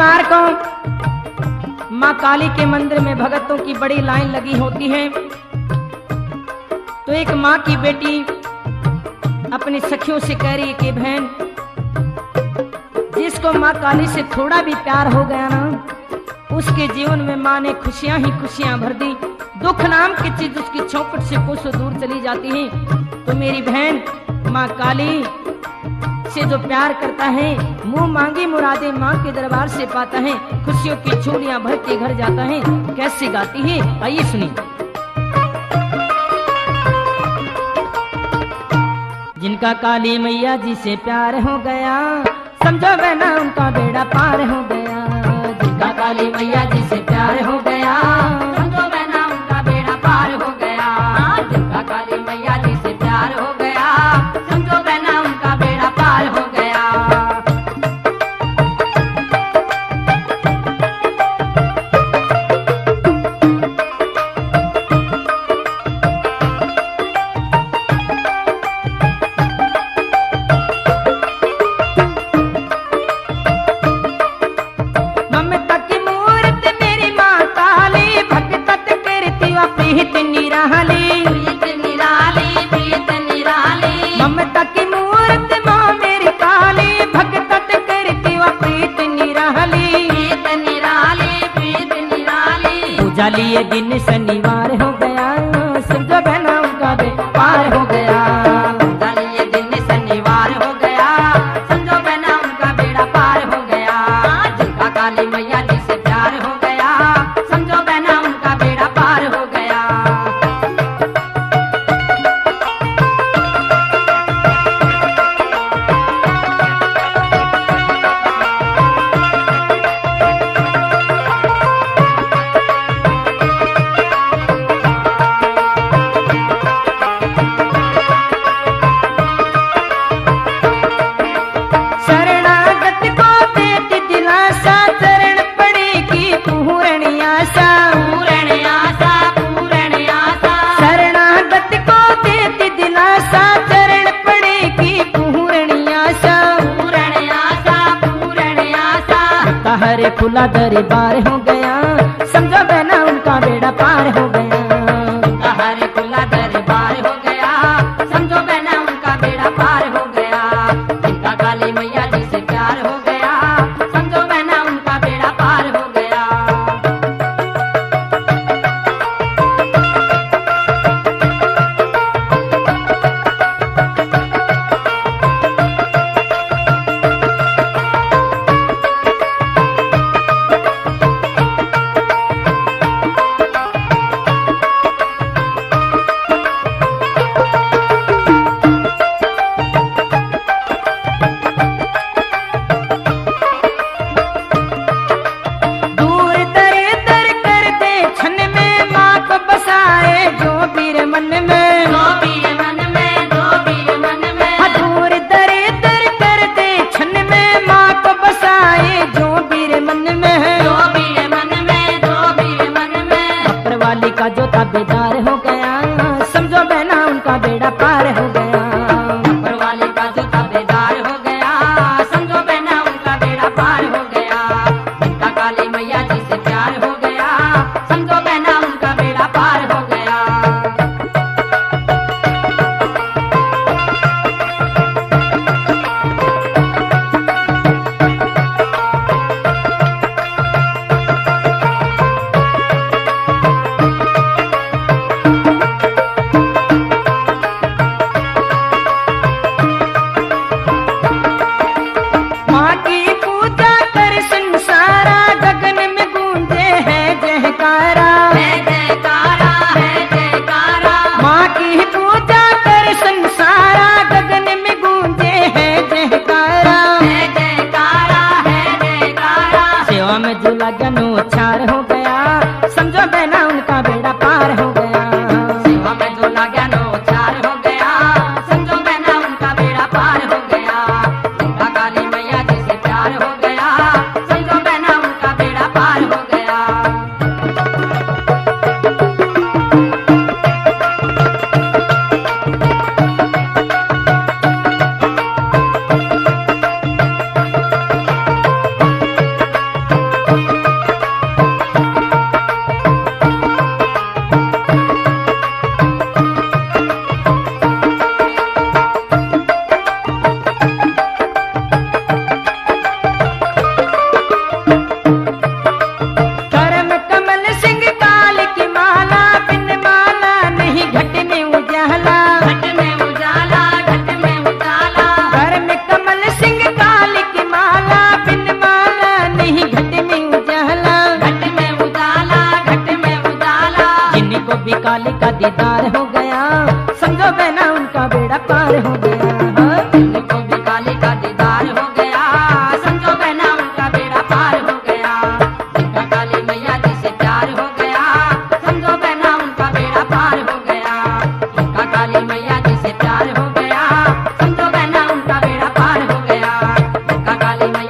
शनिवार को माँ काली के मंदिर में भगतों की बड़ी लाइन लगी होती है। तो एक माँ की बेटी अपनी सखियों से कह रही है कि बहन, जिसको माँ काली से थोड़ा भी प्यार हो गया ना, उसके जीवन में माँ ने खुशियां ही खुशियां भर दी। दुख नाम की चीज उसकी चौखट से कोसों दूर चली जाती है। तो मेरी बहन माँ काली से जो प्यार करता है, मुंह मांगी मुरादे माँ के दरबार से पाता है, खुशियों की झोलियां भर के घर जाता है। कैसे गाती है, आइए सुनिए। जिनका काली मैया जी से प्यार हो गया, समझो बहना उनका बेड़ा पार हो गया। जिनका काली मैया जी से प्यार हो गया, समझो बहना उनका बेड़ा पार हो गया। जिनका काली मैया जी से प्यार हो गया, समझो बहना उनका बेड़ा पार हो गया। लिए दिन शनिवार हो गया, समझो बहना उनका पार हो गया। लिए दिन शनिवार हो गया, समझो बहना उनका बेड़ा पार हो गया। जिनका काली मैया जी से प्यार हो गया, समझो बहना उनका बेड़ा पार हो गया। हरे खुला दरबार हो गया, समझो बहना उनका बेड़ा पार हो गया। हरे खुला दरबार हो गया, समझो बहना उनका बेड़ा पार हो गया। जिनका काली मैया जी से प्यार हो गया, समझो बहना उनका बेड़ा पार हो गया। का जो ताबेदार हो गया, समझो बहना उनका बेड़ा पार हो गया। ऊपर वाले का जो ताबेदार हो गया, समझो बहना उनका बेड़ा पार हो गया। जिनका काली मैया जी से प्यार हो गया, समझो बहना उनका बेड़ा पार हो गया। लगनो छार हो गया, समझो बहना उनका बेड़ा पार हो गया। सेवा में जो लगनो छार हो गया, समझो बहना उनका बेड़ा पार हो गया। जिनका काली मैया जी से प्यार हो गया, समझो बहना उनका बेड़ा पार हो गया। जिनको भी काली का दीदार हो गया, समझो बहना उनका बेड़ा पार हो गया। हाँ। जिनको भी काली का दीदार हो गया, समझो बहना उनका बेड़ा पार हो गया। जिनका काली मैया जी से प्यार हो गया, समझो बहना उनका बेड़ा पार हो गया। जिनका काली मैया जी से प्यार हो गया, समझो बहना उनका बेड़ा पार हो गया। जिनका काली मैया